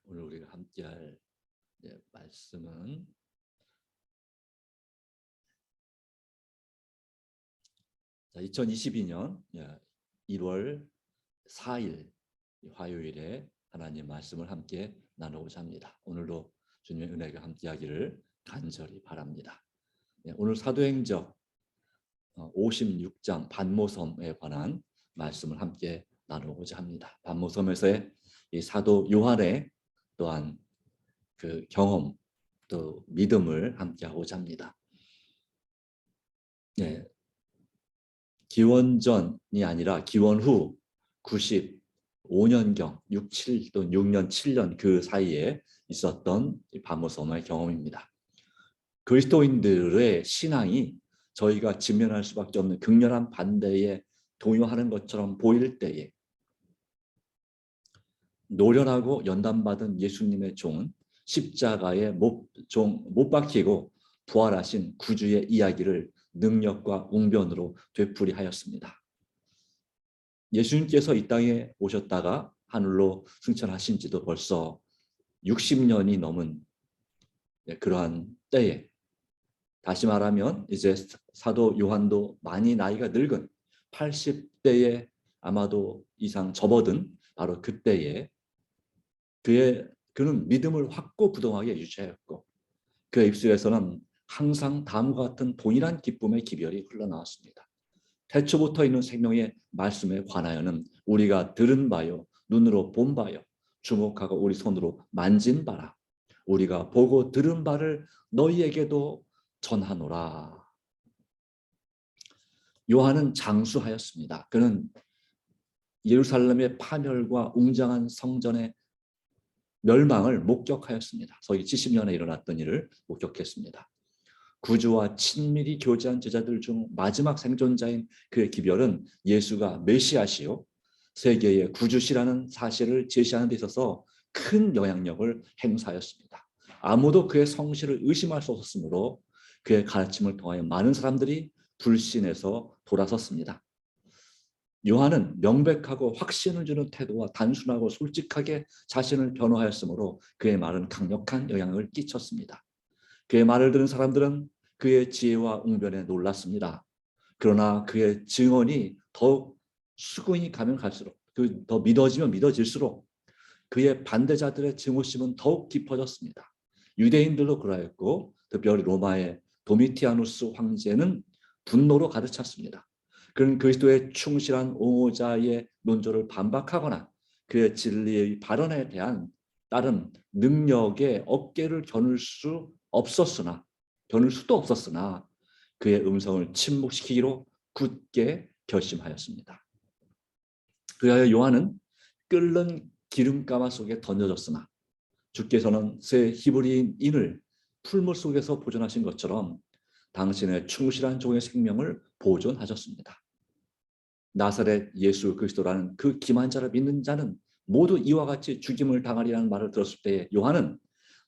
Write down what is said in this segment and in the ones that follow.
오늘 우리가 함께할 말씀은 2022년 1월 4일 화요일에 하나님 말씀을 함께 나누고자 합니다. 오늘도 주님의 은혜가 함께하기를 간절히 바랍니다. 오늘 사도행전 56장 반모섬에 관한 말씀을 함께 나누고자 합니다. 반모섬에서의 이 사도 요한의 또한 그 경험 또 믿음을 함께 하고자 합니다. 기원전이 아니라 기원 후 95년경 67 또는 6년 7년 그 사이에 있었던 반모섬의 경험입니다. 그리스도인들의 신앙이 저희가 직면할 수밖에 없는 극렬한 반대에 동요하는 것처럼 보일 때에 노련하고 연단받은 예수님의 종은 십자가에 못 박히고 부활하신 구주의 이야기를 능력과 웅변으로 되풀이하였습니다. 예수님께서 이 땅에 오셨다가 하늘로 승천하신 지도 벌써 60년이 넘은 그러한 때에, 다시 말하면 이제 사도 요한도 많이 나이가 늙은 80대에 아마도 이상 접어든 바로 그때에 그는 믿음을 확고부동하게 유지하였고 그의 입술에서는 항상 다음과 같은 동일한 기쁨의 기별이 흘러나왔습니다. 태초부터 있는 생명의 말씀에 관하여는 우리가 들은 바요, 눈으로 본 바요, 주목하고 우리 손으로 만진 바라. 우리가 보고 들은 바를 너희에게도 전하노라. 요한은 장수하였습니다. 그는 예루살렘의 파멸과 웅장한 성전의 멸망을 목격하였습니다. 서기 70년에 일어났던 일을 목격했습니다. 구주와 친밀히 교제한 제자들 중 마지막 생존자인 그의 기별은 예수가 메시아시요 세계의 구주시라는 사실을 제시하는 데 있어서 큰 영향력을 행사하였습니다. 아무도 그의 성실을 의심할 수 없었으므로 그의 가르침을 통하여 많은 사람들이 불신해서 돌아섰습니다. 요한은 명백하고 확신을 주는 태도와 단순하고 솔직하게 자신을 변호하였으므로 그의 말은 강력한 영향을 끼쳤습니다. 그의 말을 들은 사람들은 그의 지혜와 웅변에 놀랐습니다. 그러나 그의 증언이 더욱 수긍이 가면 갈수록, 더 믿어지면 믿어질수록 그의 반대자들의 증오심은 더욱 깊어졌습니다. 유대인들도 그러했고 특별히 로마의 도미티아누스 황제는 분노로 가득 찼습니다. 그는 그리스도의 충실한 옹호자의 논조를 반박하거나 그의 진리의 발언에 대한 다른 능력에 어깨를 겨눌 수도 없었으나 그의 음성을 침묵시키기로 굳게 결심하였습니다. 그리하여 요한은 끓는 기름가마 속에 던져졌으나 주께서는 새 히브리인을 풀물 속에서 보존하신 것처럼 당신의 충실한 종의 생명을 보존하셨습니다. 나사렛 예수 그리스도라는 그 기만자를 믿는 자는 모두 이와 같이 죽임을 당하리라는 말을 들었을 때 요한은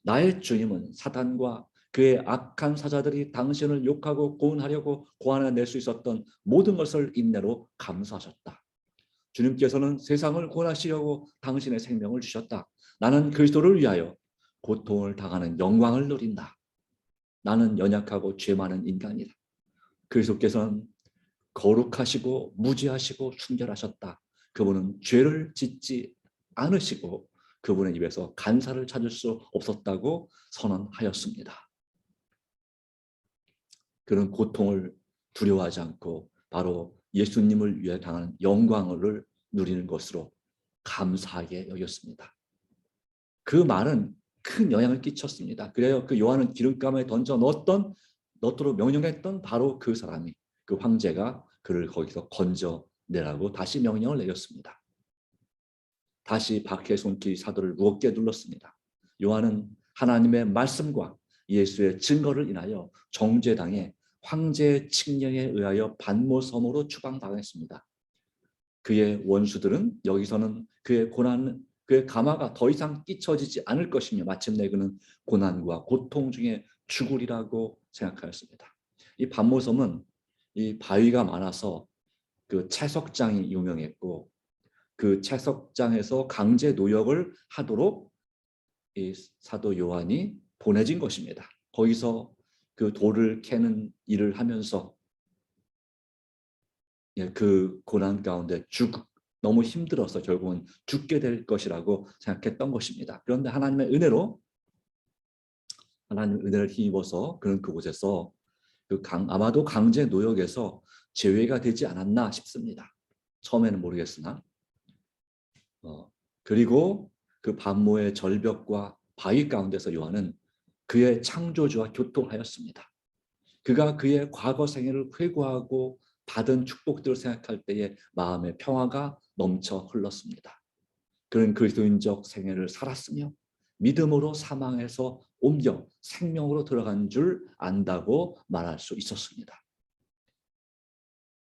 나의 주님은 사탄과 그의 악한 사자들이 당신을 욕하고 고운하려고 고안해낼 수 있었던 모든 것을 인내로 감수하셨다. 주님께서는 세상을 구원하시려고 당신의 생명을 주셨다. 나는 그리스도를 위하여 고통을 당하는 영광을 누린다. 나는 연약하고 죄 많은 인간이다. 그리스도께서는 거룩하시고 무지하시고 순결하셨다. 그분은 죄를 짓지 않으시고 그분의 입에서 간사를 찾을 수 없었다고 선언하였습니다. 그런 고통을 두려워하지 않고 바로 예수님을 위해 당하는 영광을 누리는 것으로 감사하게 여겼습니다. 그 말은 큰 영향을 끼쳤습니다. 그래요. 그 요한은 기름감에 던져 넣도록 명령했던 바로 그 사람이, 그 황제가 그를 거기서 건져내라고 다시 명령을 내렸습니다. 다시 박해 손길 사도를 무겁게 눌렀습니다. 요한은 하나님의 말씀과 예수의 증거를 인하여 정죄당해 황제의 칙령에 의하여 반모섬으로 추방당했습니다. 그의 원수들은 여기서는 그의 가마가 더 이상 끼쳐지지 않을 것이며 마침내 그는 고난과 고통 중에 죽으리라고 생각하였습니다. 이 반모섬은 이 바위가 많아서 그 채석장이 유명했고 그 채석장에서 강제 노역을 하도록 이 사도 요한이 보내진 것입니다. 거기서 그 돌을 캐는 일을 하면서 그 고난 가운데 너무 힘들어서 결국은 죽게 될 것이라고 생각했던 것입니다. 그런데 하나님의 은혜를 힘입어서 그는 그곳에서 아마도 강제 노역에서 제외가 되지 않았나 싶습니다. 처음에는 모르겠으나 그리고 그 반모의 절벽과 바위 가운데서 요한은 그의 창조주와 교통하였습니다. 그가 그의 과거 생애를 회고하고 받은 축복들을 생각할 때에 마음의 평화가 넘쳐 흘렀습니다. 그는 그리스도인적 생애를 살았으며 믿음으로 사망에서 옮겨 생명으로 들어간 줄 안다고 말할 수 있었습니다.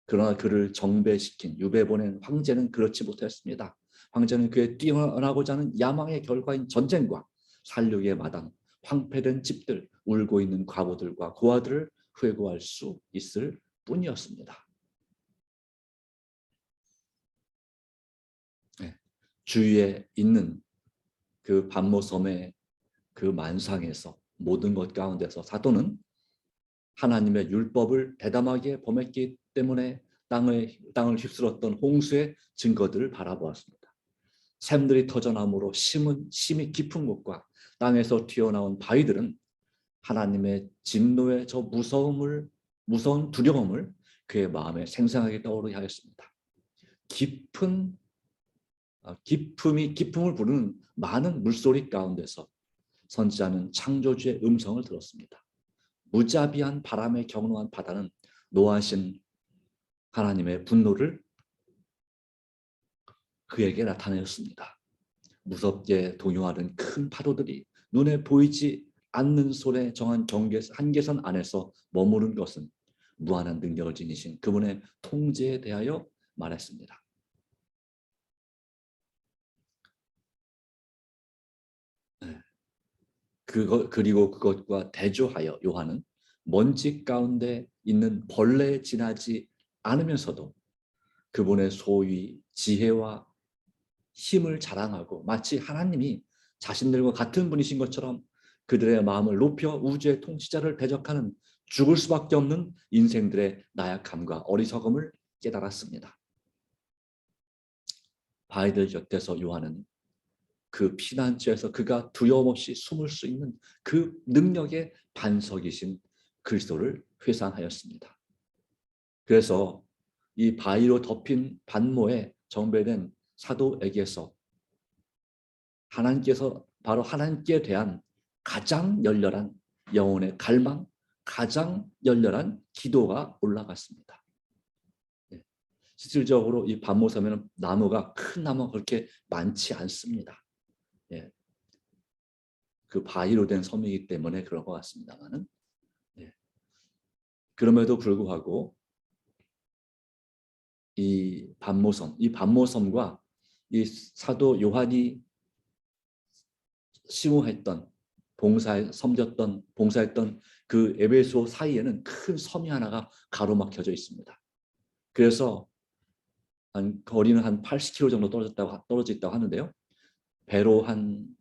그러나 그를 정배시킨 유배 보낸 황제는 그렇지 못했습니다. 황제는 그의 뛰어나고자 하는 야망의 결과인 전쟁과 살육의 마당, 황폐된 집들, 울고 있는 과부들과 고아들을 회고할 수 있을 뿐이었습니다. 네. 주위에 있는 그 반모섬의 그 만상에서 모든 것 가운데서 사도는 하나님의 율법을 대담하게 범했기 때문에 땅을 휩쓸었던 홍수의 증거들을 바라보았습니다. 샘들이 터져나므로 심이 깊은 곳과 땅에서 튀어나온 바위들은 하나님의 진노의 저 무서운 두려움을 그의 마음에 생생하게 떠오르게 하였습니다. 기쁨을 부르는 많은 물소리 가운데서 선지자는 창조주의 음성을 들었습니다. 무자비한 바람에 격노한 바다는 노하신 하나님의 분노를 그에게 나타내었습니다. 무섭게 동요하는 큰 파도들이 눈에 보이지 않는 손에 정한 한계선 안에서 머무른 것은 무한한 능력을 지니신 그분의 통제에 대하여 말했습니다. 그리고 그것과 대조하여 요한은 먼지 가운데 있는 벌레에 지나지 않으면서도 그분의 소위 지혜와 힘을 자랑하고 마치 하나님이 자신들과 같은 분이신 것처럼 그들의 마음을 높여 우주의 통치자를 대적하는 죽을 수밖에 없는 인생들의 나약함과 어리석음을 깨달았습니다. 바위들 곁에서 요한은 그 피난처에서 그가 두려움 없이 숨을 수 있는 그 능력의 반석이신 그리스도를 회상하였습니다. 그래서 이 바위로 덮인 반모에 정배된 사도에게서 바로 하나님께 대한 가장 열렬한 영혼의 갈망, 가장 열렬한 기도가 올라갔습니다. 실질적으로 이 반모섬에는 큰 나무가 그렇게 많지 않습니다. 그 바위로 된 섬이기 때문에 그런 것 같습니다만은, 그럼에도 불구하고 이 반모섬과 이 사도 요한이 봉사했던 그 에베소 사이에는 큰 섬이 하나가 가로막혀져 있습니다. 그래서 거리는 한 80km 정도 떨어져 있다고 하는데요. 배로 한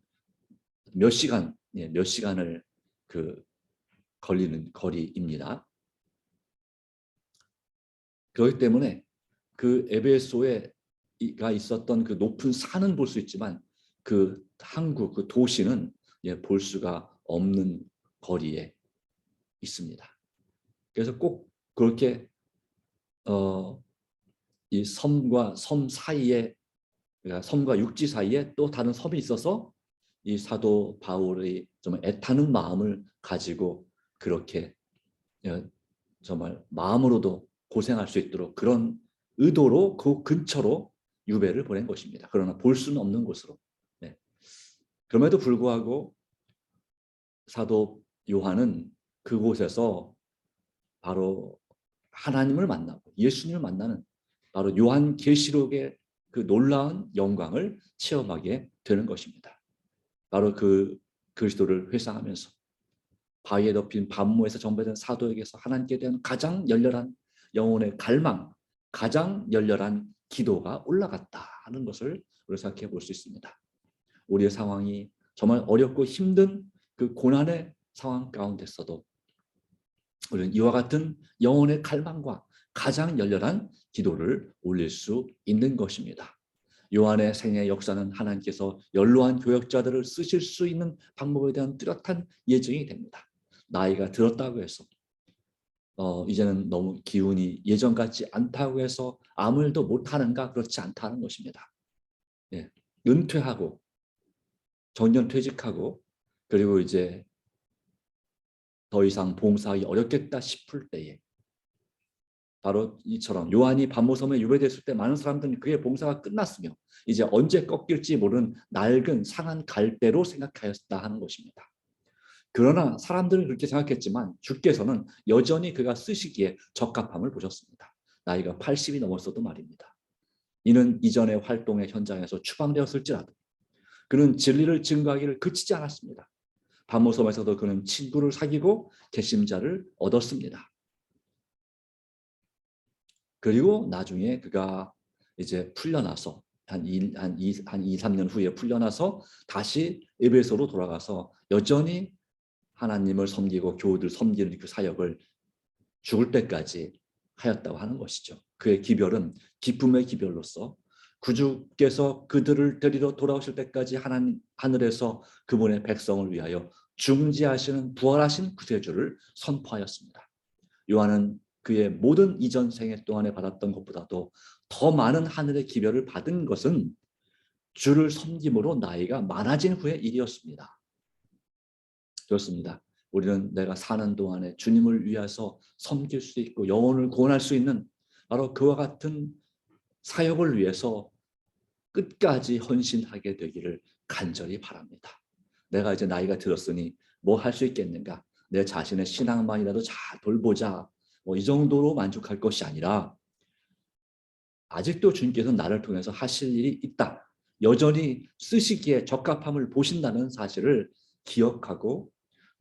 몇 시간을 걸리는 거리입니다. 그렇기 때문에 그 에베소에가 있었던 그 높은 산은 볼 수 있지만 그 항구, 그 도시는 볼 수가 없는 거리에 있습니다. 그래서 꼭 그렇게 이 섬과 섬 사이에, 그러니까 섬과 육지 사이에 또 다른 섬이 있어서 이 사도 바울이 좀 애타는 마음을 가지고 그렇게 정말 마음으로도 고생할 수 있도록 그런 의도로 그 근처로 유배를 보낸 것입니다. 그러나 볼 수는 없는 곳으로. 그럼에도 불구하고 사도 요한은 그곳에서 바로 하나님을 만나고 예수님을 만나는 바로 요한계시록의 그 놀라운 영광을 체험하게 되는 것입니다. 바로 그 그리스도를 회상하면서 바위에 덮인 반모에서 정배된 사도에게서 하나님께 대한 가장 열렬한 영혼의 갈망, 가장 열렬한 기도가 올라갔다 하는 것을 우리가 생각해 볼 수 있습니다. 우리의 상황이 정말 어렵고 힘든 그 고난의 상황 가운데서도 우리는 이와 같은 영혼의 갈망과 가장 열렬한 기도를 올릴 수 있는 것입니다. 요한의 생애 역사는 하나님께서 연로한 교역자들을 쓰실 수 있는 방법에 대한 뚜렷한 예정이 됩니다. 나이가 들었다고 해서 이제는 너무 기운이 예전 같지 않다고 해서 아무 일도 못하는가, 그렇지 않다는 것입니다. 예, 은퇴하고 정년퇴직하고 그리고 이제 더 이상 봉사하기 어렵겠다 싶을 때에 바로 이처럼 요한이 반모섬에 유배됐을 때 많은 사람들은 그의 봉사가 끝났으며 이제 언제 꺾일지 모르는 낡은 상한 갈대로 생각하였다 하는 것입니다. 그러나 사람들은 그렇게 생각했지만 주께서는 여전히 그가 쓰시기에 적합함을 보셨습니다. 나이가 80이 넘었어도 말입니다. 이는 이전의 활동의 현장에서 추방되었을지라도 그는 진리를 증거하기를 그치지 않았습니다. 반모섬에서도 그는 친구를 사귀고 개심자를 얻었습니다. 그리고 나중에 그가 이제 풀려나서 한 2, 3년 후에 풀려나서 다시 에베소로 돌아가서 여전히 하나님을 섬기고 교우들 섬기는 그 사역을 죽을 때까지 하였다고 하는 것이죠. 그의 기별은 기쁨의 기별로서 구주께서 그들을 데리러 돌아오실 때까지 하늘에서 그분의 백성을 위하여 중지하시는 부활하신 구세주를 선포하였습니다. 요한은 그의 모든 이전 생애 동안에 받았던 것보다도 더 많은 하늘의 기별을 받은 것은 주를 섬김으로 나이가 많아진 후의 일이었습니다. 그렇습니다. 우리는 내가 사는 동안에 주님을 위해서 섬길 수 있고 영혼을 구원할 수 있는 바로 그와 같은 사역을 위해서 끝까지 헌신하게 되기를 간절히 바랍니다. 내가 이제 나이가 들었으니 뭐 할 수 있겠는가? 내 자신의 신앙만이라도 잘 돌보자. 뭐 이 정도로 만족할 것이 아니라 아직도 주님께서 나를 통해서 하실 일이 있다. 여전히 쓰시기에 적합함을 보신다는 사실을 기억하고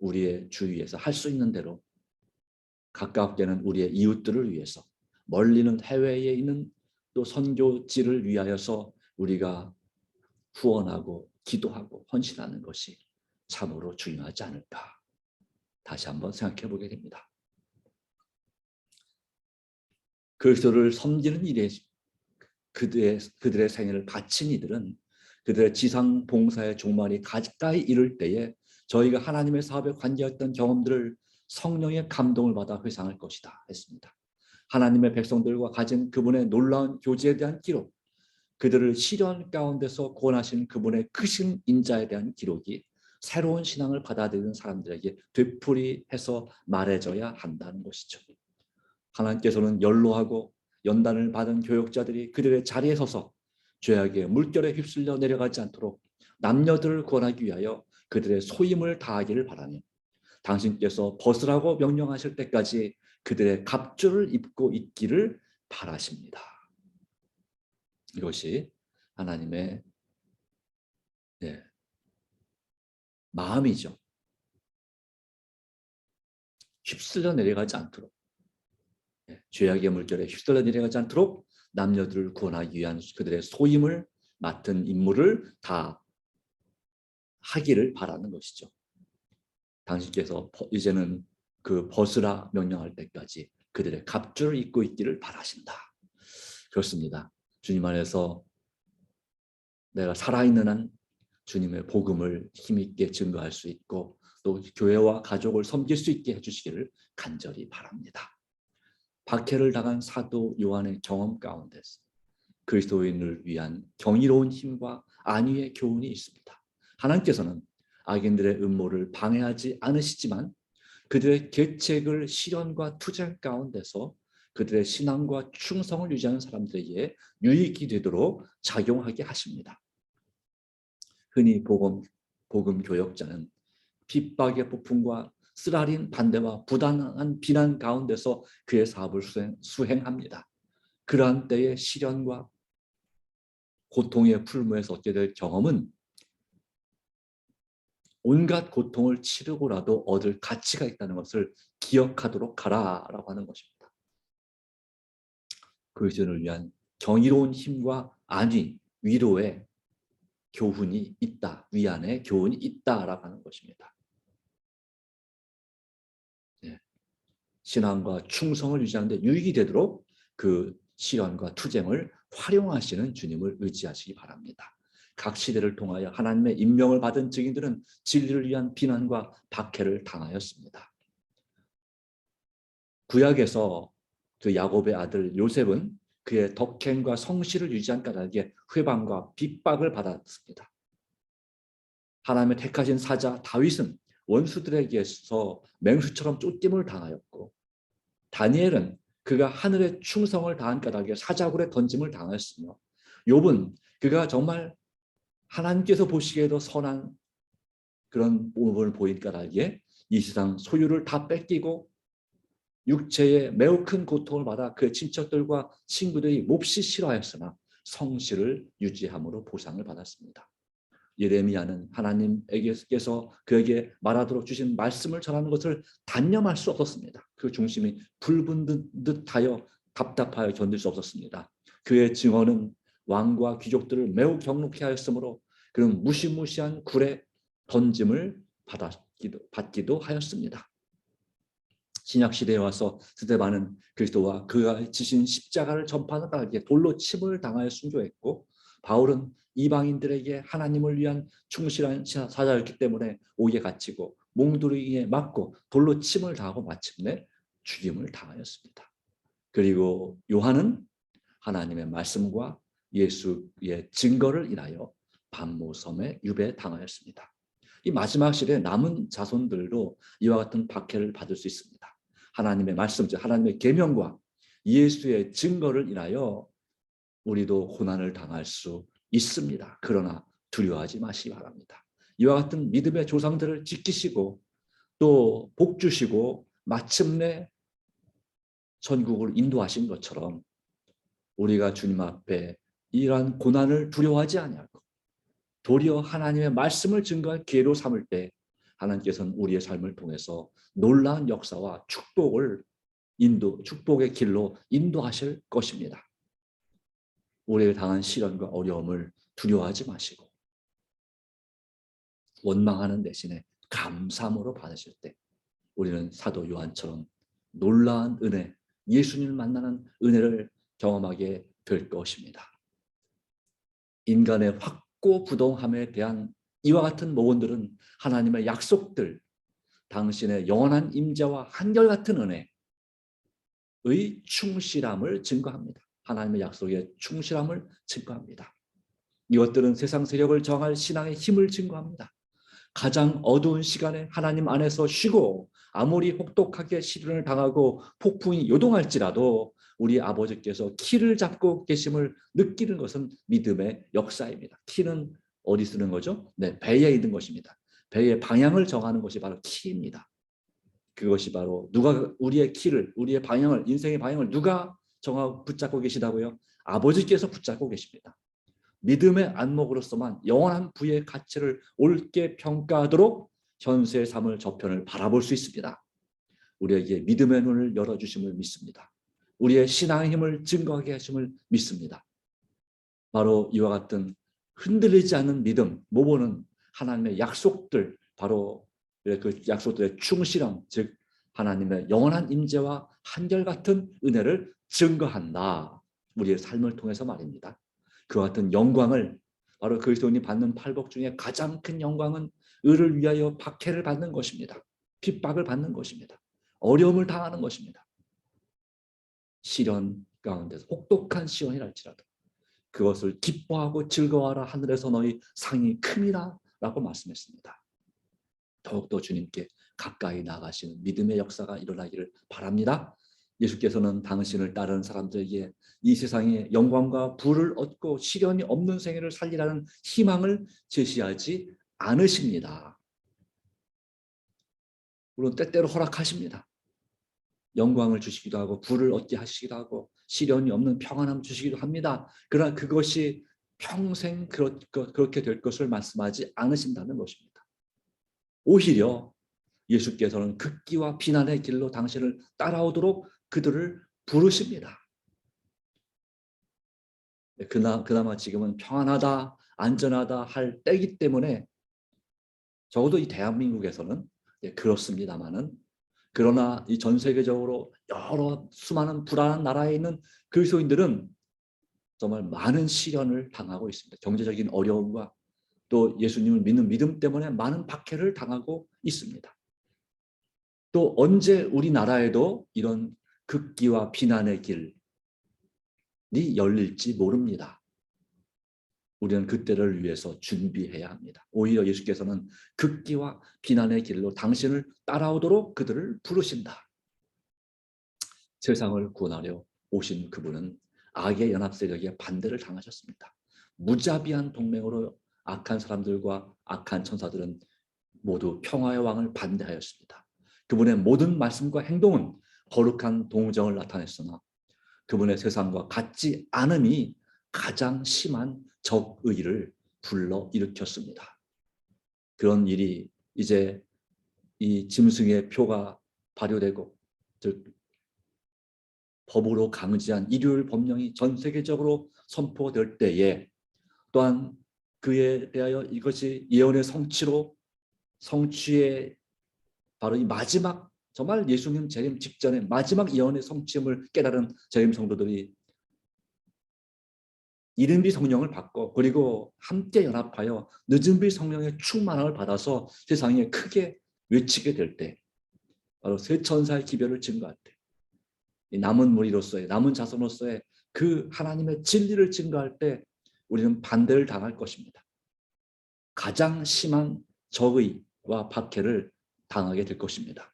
우리의 주위에서 할 수 있는 대로 가깝게는 우리의 이웃들을 위해서 멀리는 해외에 있는 또 선교지를 위하여서 우리가 후원하고 기도하고 헌신하는 것이 참으로 중요하지 않을까 다시 한번 생각해 보게 됩니다. 그리스도를 섬기는 일에 그들의 생애를 바친 이들은 그들의 지상 봉사의 종말이 가까이 이를 때에 저희가 하나님의 사업에 관계했던 경험들을 성령의 감동을 받아 회상할 것이다 했습니다. 하나님의 백성들과 가진 그분의 놀라운 교제에 대한 기록, 그들을 시련 가운데서 구원하신 그분의 크신 인자에 대한 기록이 새로운 신앙을 받아들이는 사람들에게 되풀이해서 말해져야 한다는 것이죠. 하나님께서는 연로하고 연단을 받은 교역자들이 그들의 자리에 서서 죄악의 물결에 휩쓸려 내려가지 않도록 남녀들을 구원하기 위하여 그들의 소임을 다하기를 바라며 당신께서 벗으라고 명령하실 때까지 그들의 갑주를 입고 있기를 바라십니다. 이것이 하나님의 마음이죠. 휩쓸려 내려가지 않도록 죄악의 물결에 휩쓸려 내려가지 않도록 남녀들을 구원하기 위한 그들의 소임을 맡은 임무를 다 하기를 바라는 것이죠. 당신께서 이제는 그 벗으라 명령할 때까지 그들의 갑주를 입고 있기를 바라신다. 그렇습니다. 주님 안에서 내가 살아있는 한 주님의 복음을 힘있게 증거할 수 있고 또 교회와 가족을 섬길 수 있게 해주시기를 간절히 바랍니다. 박해를 당한 사도 요한의 경험 가운데서 그리스도인을 위한 경이로운 힘과 안위의 교훈이 있습니다. 하나님께서는 악인들의 음모를 방해하지 않으시지만 그들의 계책을 시련과 투쟁 가운데서 그들의 신앙과 충성을 유지하는 사람들에게 유익이 되도록 작용하게 하십니다. 흔히 복음 교역자는 핍박의 폭풍과 쓰라린 반대와 부당한 비난 가운데서 그의 사업을 수행합니다. 그러한 때의 시련과 고통의 풀무에서 얻게 될 경험은 온갖 고통을 치르고라도 얻을 가치가 있다는 것을 기억하도록 하라라고 하는 것입니다. 그리스도인을 위한 경이로운 힘과 안위, 위로의 교훈이 있다. 위안의 교훈이 있다라고 하는 것입니다. 네. 신앙과 충성을 유지하는 데 유익이 되도록 그 시련과 투쟁을 활용하시는 주님을 의지하시기 바랍니다. 각 시대를 통하여 하나님의 임명을 받은 증인들은 진리를 위한 비난과 박해를 당하였습니다. 구약에서 그 야곱의 아들 요셉은 그의 덕행과 성실을 유지한 까닭에 회방과 핍박을 받았습니다. 하나님의 택하신 사자 다윗은 원수들에게서 맹수처럼 쫓김을 당하였고, 다니엘은 그가 하늘의 충성을 다한 까닭에 사자굴에 던짐을 당하였으며, 욥은 그가 정말 하나님께서 보시기에도 선한 그런 모습을 보인 까닭에 이 세상 소유를 다 뺏기고 육체에 매우 큰 고통을 받아 그의 친척들과 친구들이 몹시 싫어하였으나 성실을 유지함으로 보상을 받았습니다. 예레미야는 하나님께서 그에게 말하도록 주신 말씀을 전하는 것을 단념할 수 없었습니다. 그 중심이 불붙는 듯하여 답답하여 견딜 수 없었습니다. 그의 증언은 왕과 귀족들을 매우 경록해 하였으므로 그는 무시무시한 굴에 던짐을 받기도 하였습니다. 신약시대에 와서 스데반은 그리스도와 그가 지신 십자가를 전파하는 까닭에 돌로 침을 당하여 순교했고, 바울은 이방인들에게 하나님을 위한 충실한 사자였기 때문에 옥에 갇히고 몽두르기에 맞고 돌로 침을 당하고 마침내 죽임을 당하였습니다. 그리고 요한은 하나님의 말씀과 예수의 증거를 인하여 반모섬에 유배당하였습니다. 이 마지막 시대에 남은 자손들도 이와 같은 박해를 받을 수 있습니다. 하나님의 말씀, 즉 하나님의 계명과 예수의 증거를 인하여 우리도 고난을 당할 수 있습니다. 그러나 두려워하지 마시기 바랍니다. 이와 같은 믿음의 조상들을 지키시고 또 복 주시고 마침내 천국을 인도하신 것처럼 우리가 주님 앞에 이러한 고난을 두려워하지 아니하고 도리어 하나님의 말씀을 증거할 기회로 삼을 때 하나님께서는 우리의 삶을 통해서 놀라운 역사와 축복의 길로 인도하실 것입니다. 우리에게 당한 시련과 어려움을 두려워하지 마시고 원망하는 대신에 감사함으로 받으실 때 우리는 사도 요한처럼 놀라운 은혜, 예수님을 만나는 은혜를 경험하게 될 것입니다. 인간의 확고부동함에 대한 이와 같은 모건들은 하나님의 약속들, 당신의 영원한 임재와 한결같은 은혜의 충실함을 증거합니다. 하나님의 약속에 충실함을 증거합니다. 이것들은 세상 세력을 정할 신앙의 힘을 증거합니다. 가장 어두운 시간에 하나님 안에서 쉬고 아무리 혹독하게 시련을 당하고 폭풍이 요동할지라도 우리 아버지께서 키를 잡고 계심을 느끼는 것은 믿음의 역사입니다. 키는 어디 쓰는 거죠? 네, 배에 있는 것입니다. 배의 방향을 정하는 것이 바로 키입니다. 그것이 바로 누가 우리의 키를, 우리의 방향을, 인생의 방향을 누가 정하고 붙잡고 계시다고요? 아버지께서 붙잡고 계십니다. 믿음의 안목으로서만 영원한 부의 가치를 옳게 평가하도록 현세의 삶을 저편을 바라볼 수 있습니다. 우리에게 믿음의 눈을 열어주심을 믿습니다. 우리의 신앙의 힘을 증거하게 하심을 믿습니다. 바로 이와 같은 흔들리지 않는 믿음, 모보는 하나님의 약속들, 바로 그 약속들의 충실함, 즉 하나님의 영원한 임재와 한결같은 은혜를 증거한다. 우리의 삶을 통해서 말입니다. 그와 같은 영광을, 바로 그리스도인이 받는 팔복 중에 가장 큰 영광은 의를 위하여 박해를 받는 것입니다. 핍박을 받는 것입니다. 어려움을 당하는 것입니다. 시련 가운데서 혹독한 시련이랄지라도 그것을 기뻐하고 즐거워하라, 하늘에서 너희 상이 큼이라 라고 말씀했습니다. 더욱더 주님께 가까이 나가시는 믿음의 역사가 일어나기를 바랍니다. 예수께서는 당신을 따르는 사람들에게 이 세상에 영광과 부를 얻고 시련이 없는 생애를 살리라는 희망을 제시하지 않으십니다. 물론 때때로 허락하십니다. 영광을 주시기도 하고 부를 얻게 하시기도 하고 시련이 없는 평안함을 주시기도 합니다. 그러나 그것이 평생 그렇게 될 것을 말씀하지 않으신다는 것입니다. 오히려 예수께서는 극기와 비난의 길로 당신을 따라오도록 그들을 부르십니다. 그나마 지금은 평안하다, 안전하다 할 때이기 때문에 적어도 이 대한민국에서는 그렇습니다만은, 그러나 이 전 세계적으로 여러 수많은 불안한 나라에 있는 그리스도인들은 정말 많은 시련을 당하고 있습니다. 경제적인 어려움과 또 예수님을 믿는 믿음 때문에 많은 박해를 당하고 있습니다. 또 언제 우리나라에도 이런 극기와 비난의 길이 열릴지 모릅니다. 우리는 그때를 위해서 준비해야 합니다. 오히려 예수께서는 극기와 비난의 길로 당신을 따라오도록 그들을 부르신다. 세상을 구원하려 오신 그분은 악의 연합 세력에 반대를 당하셨습니다. 무자비한 동맹으로 악한 사람들과 악한 천사들은 모두 평화의 왕을 반대하였습니다. 그분의 모든 말씀과 행동은 거룩한 동정을 나타냈으나 그분의 세상과 같지 않음이 가장 심한 적의를 불러일으켰습니다. 그런 일이 이제 이 짐승의 표가 발효되고, 즉 법으로 강제한 일요일 법령이 전 세계적으로 선포될 때에, 또한 그에 대하여 이것이 예언의 성취의 바로 이 마지막, 정말 예수님 재림 직전에 마지막 예언의 성취임을 깨달은 재림 성도들이 이른비 성령을 받고 그리고 함께 연합하여 늦은비 성령의 충만함을 받아서 세상에 크게 외치게 될 때, 바로 세 천사의 기별을 증거할 때, 이 남은 무리로서의, 남은 자손으로서의 그 하나님의 진리를 증거할 때 우리는 반대를 당할 것입니다. 가장 심한 적의와 박해를 당하게 될 것입니다.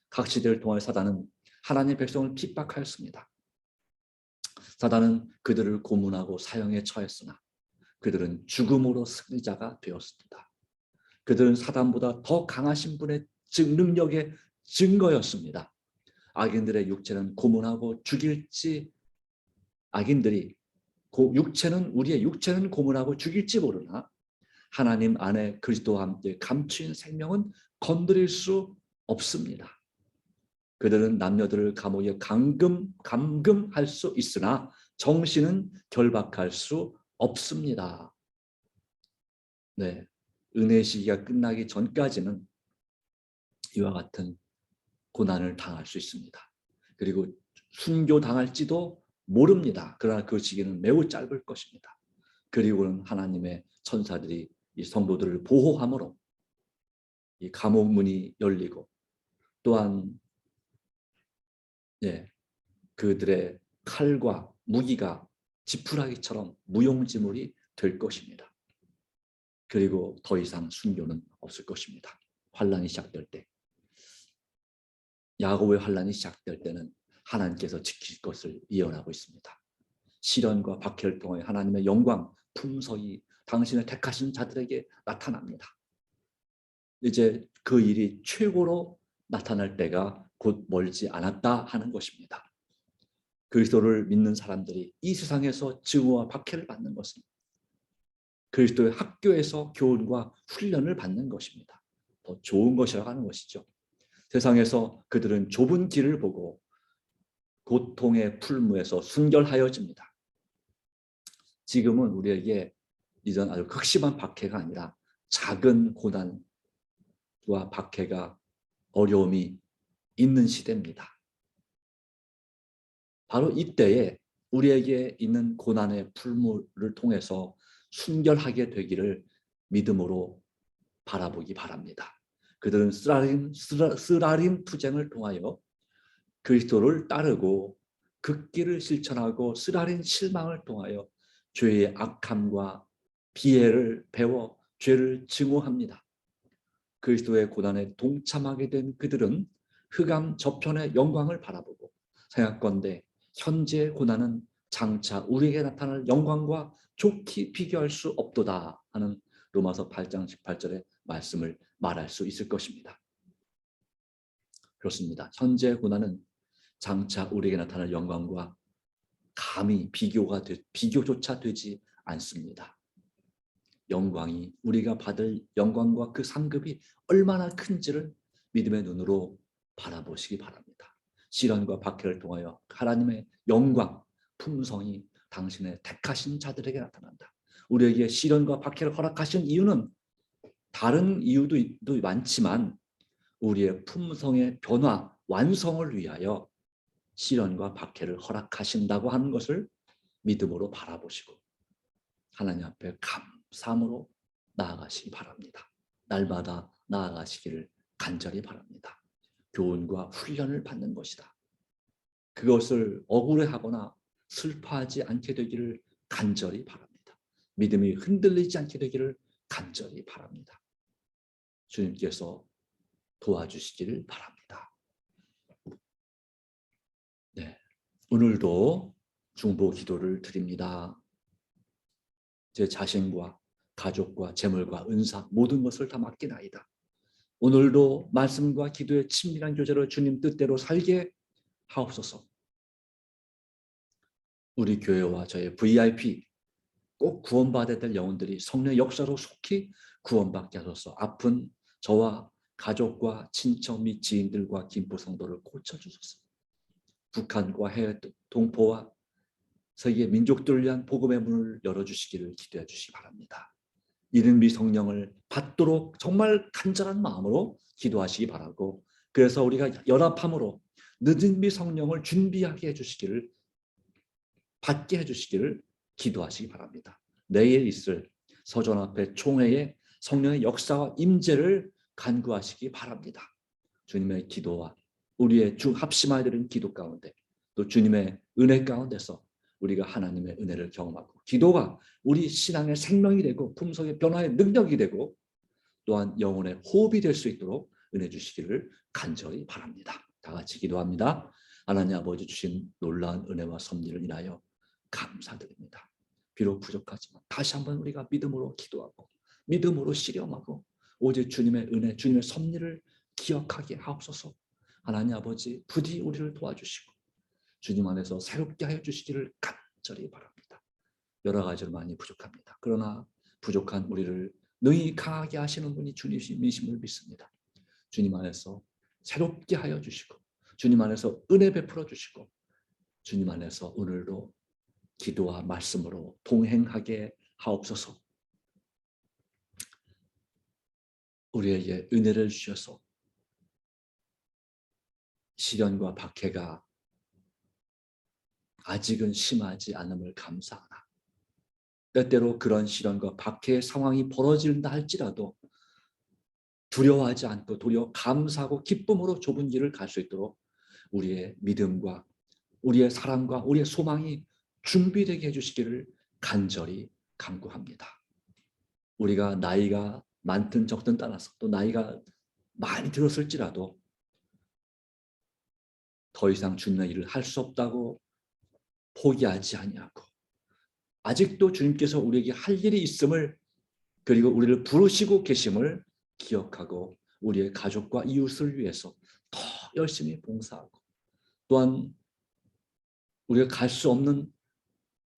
각 시대를 통하여 사단은 하나님의 백성을 핍박하였습니다. 사단은 그들을 고문하고 사형에 처했으나 그들은 죽음으로 승리자가 되었습니다. 그들은 사단보다 더 강하신 분의 능력의 증거였습니다. 악인들의 육체는 고문하고 죽일지, 우리의 육체는 고문하고 죽일지 모르나 하나님 안에 그리스도와 함께 감추인 생명은 건드릴 수 없습니다. 그들은 남녀들을 감옥에 감금할 수 있으나 정신은 결박할 수 없습니다. 네, 은혜 시기가 끝나기 전까지는 이와 같은 고난을 당할 수 있습니다. 그리고 순교당할지도 모릅니다. 그러나 그 시기는 매우 짧을 것입니다. 그리고는 하나님의 천사들이 이 성도들을 보호함으로 이 감옥 문이 열리고, 또한 그들의 칼과 무기가 지푸라기처럼 무용지물이 될 것입니다. 그리고 더 이상 순교는 없을 것입니다. 환란이 시작될 때, 야곱의 환란이 시작될 때는 하나님께서 지킬 것을 예언하고 있습니다. 시련과 박해를 통해 하나님의 영광, 품성이 당신을 택하신 자들에게 나타납니다. 이제 그 일이 최고로 나타날 때가 곧 멀지 않았다 하는 것입니다. 그리스도를 믿는 사람들이 이 세상에서 증오와 박해를 받는 것은 그리스도의 학교에서 교훈과 훈련을 받는 것입니다. 더 좋은 것이라고 하는 것이죠. 세상에서 그들은 좁은 길을 보고 고통의 풀무에서 순결하여집니다. 지금은 우리에게 이전 아주 극심한 박해가 아니라 작은 고난과 박해가, 어려움이 있는 시대입니다. 바로 이때에 우리에게 있는 고난의 풀무를 통해서 순결하게 되기를 믿음으로 바라보기 바랍니다. 그들은 쓰라린 투쟁을 통하여 그리스도를 따르고 극기를 실천하고 쓰라린 실망을 통하여 죄의 악함과 비애를 배워 죄를 증오합니다. 그리스도의 고난에 동참하게 된 그들은 흑암 저편의 영광을 바라보고 생각건대 현재의 고난은 장차 우리에게 나타날 영광과 좋게 비교할 수 없도다 하는 로마서 8장 18절의 말씀을 말할 수 있을 것입니다. 그렇습니다. 현재의 고난은 장차 우리에게 나타날 영광과 감히 비교조차 되지 않습니다. 영광이, 우리가 받을 영광과 그 상급이 얼마나 큰지를 믿음의 눈으로 바라보시기 바랍니다. 시련과 박해를 통하여 하나님의 영광, 품성이 당신의 택하신 자들에게 나타난다. 우리에게 시련과 박해를 허락하신 이유는 다른 이유도 많지만 우리의 품성의 변화, 완성을 위하여 시련과 박해를 허락하신다고 하는 것을 믿음으로 바라보시고 하나님 앞에 감사함으로 나아가시기 바랍니다. 날마다 나아가시기를 간절히 바랍니다. 교훈과 훈련을 받는 것이다. 그것을 억울해하거나 슬퍼하지 않게 되기를 간절히 바랍니다. 믿음이 흔들리지 않게 되기를 간절히 바랍니다. 주님께서 도와주시기를 바랍니다. 네, 오늘도 중보 기도를 드립니다. 제 자신과 가족과 재물과 은사 모든 것을 다 맡기나이다. 오늘도 말씀과 기도의 친밀한 교제로 주님 뜻대로 살게 하옵소서. 우리 교회와 저의 VIP 꼭 구원받아야 될 영혼들이 성령의 역사로 속히 구원받게 하소서. 아픈 저와 가족과 친척 및 지인들과 김포 성도를 고쳐주소서. 북한과 해외 동포와 세계 민족들을 위한 복음의 문을 열어주시기를 기도해 주시기 바랍니다. 이른 비 성령을 받도록 정말 간절한 마음으로 기도하시기 바라고, 그래서 우리가 연합함으로 늦은 비 성령을 준비하게 해주시기를, 받게 해주시기를 기도하시기 바랍니다. 내일 있을 서전 앞에 총회의 성령의 역사와 임재를 간구하시기 바랍니다. 주님의 기도와 우리의 합심하여 드린 기도 가운데 또 주님의 은혜 가운데서 우리가 하나님의 은혜를 경험하고 기도가 우리 신앙의 생명이 되고 품성의 변화의 능력이 되고 또한 영혼의 호흡이 될 수 있도록 은혜 주시기를 간절히 바랍니다. 다 같이 기도합니다. 하나님 아버지 주신 놀라운 은혜와 섭리를 인하여 감사드립니다. 비록 부족하지만 다시 한번 우리가 믿음으로 기도하고 믿음으로 씨름하고 오직 주님의 은혜, 주님의 섭리를 기억하게 하옵소서. 하나님 아버지 부디 우리를 도와주시고 주님 안에서 새롭게 하여 주시기를 간절히 바랍니다. 여러 가지로 많이 부족합니다. 그러나 부족한 우리를 능히 강하게 하시는 분이 주님이심을 믿습니다. 주님 안에서 새롭게 하여 주시고 주님 안에서 은혜 베풀어 주시고 주님 안에서 오늘도 기도와 말씀으로 동행하게 하옵소서. 우리에게 은혜를 주셔서 시련과 박해가 아직은 심하지 않음을 감사하나 때때로 그런 시련과 박해의 상황이 벌어진다 할지라도 두려워하지 않고 도리어 감사하고 기쁨으로 좁은 길을 갈 수 있도록 우리의 믿음과 우리의 사랑과 우리의 소망이 준비되게 해주시기를 간절히 간구합니다. 우리가 나이가 많든 적든 따라서 또 나이가 많이 들었을지라도 더 이상 주님의 일을 할 수 없다고 포기하지 아니하고 아직도 주님께서 우리에게 할 일이 있음을 그리고 우리를 부르시고 계심을 기억하고 우리의 가족과 이웃을 위해서 더 열심히 봉사하고 또한 우리가 갈 수 없는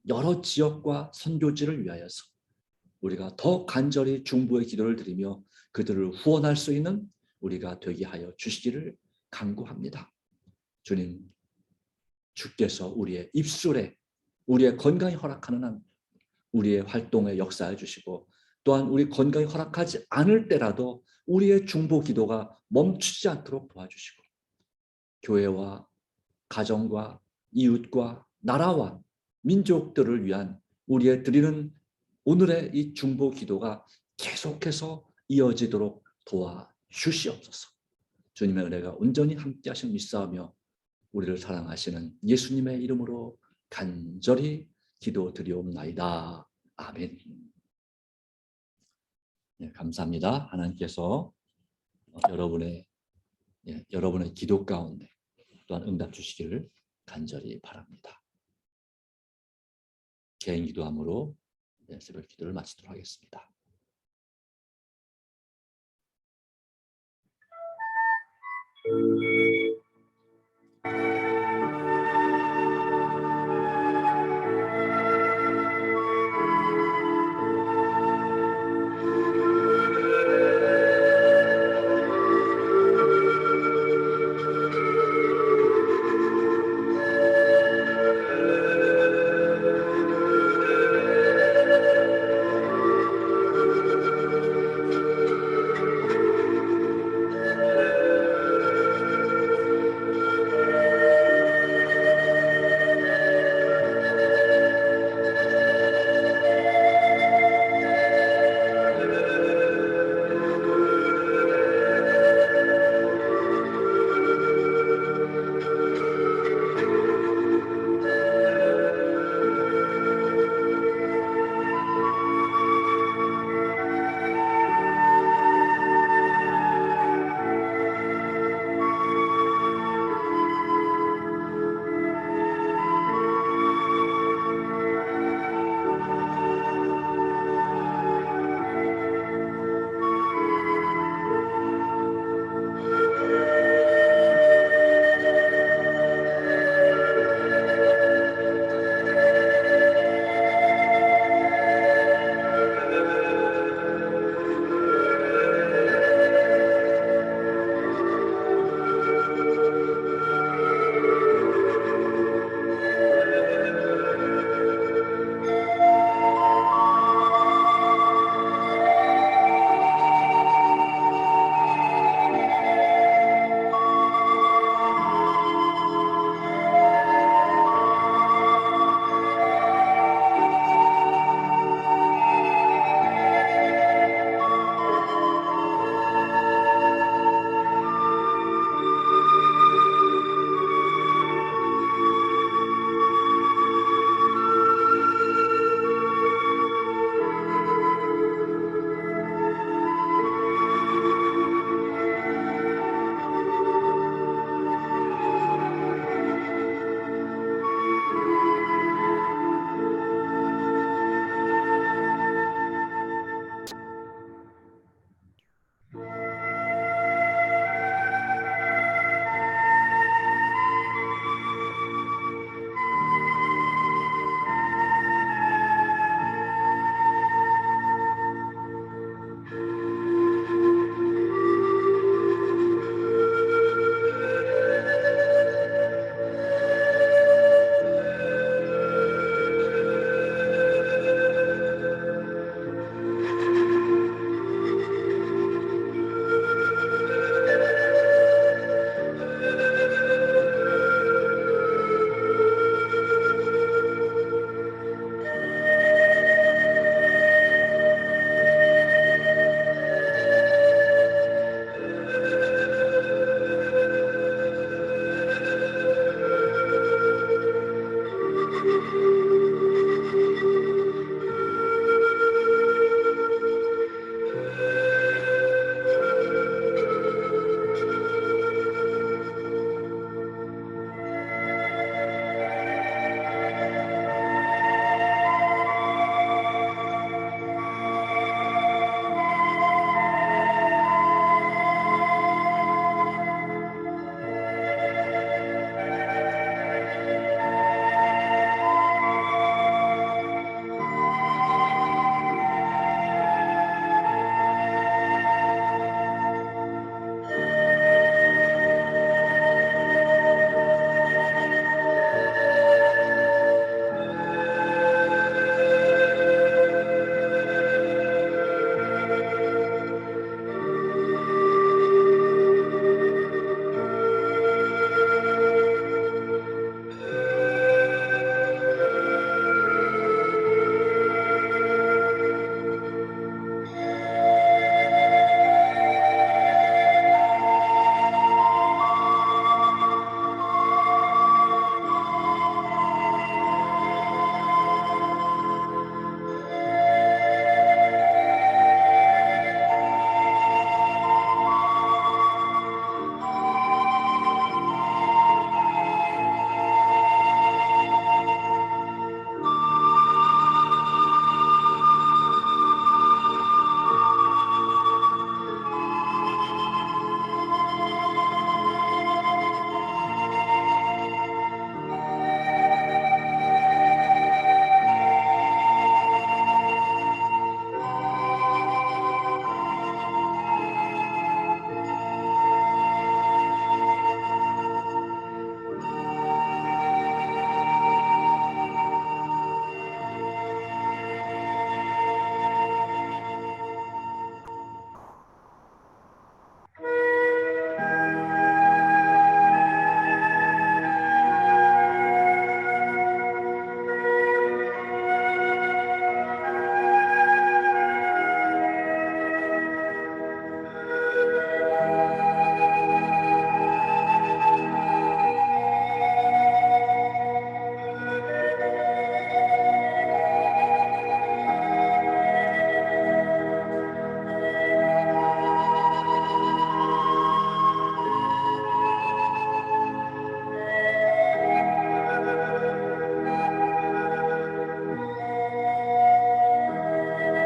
여러 지역과 선교지를 위하여서 우리가 더 간절히 중보의 기도를 드리며 그들을 후원할 수 있는 우리가 되게 하여 주시기를 간구합니다. 주님, 주께서 우리의 입술에 우리의 건강이 허락하는 한 우리의 활동에 역사해 주시고 또한 우리 건강이 허락하지 않을 때라도 우리의 중보 기도가 멈추지 않도록 도와주시고 교회와 가정과 이웃과 나라와 민족들을 위한 우리의 드리는 오늘의 이 중보 기도가 계속해서 이어지도록 도와주시옵소서. 주님의 은혜가 온전히 함께 하신 믿사오며 우리를 사랑하시는 예수님의 이름으로 간절히 기도드리옵나이다. 아멘. 네, 감사합니다. 하나님께서 여러분의 기도 가운데 또한 응답 주시기를 간절히 바랍니다. 개인 기도함으로 새벽 기도를 마치도록 하겠습니다.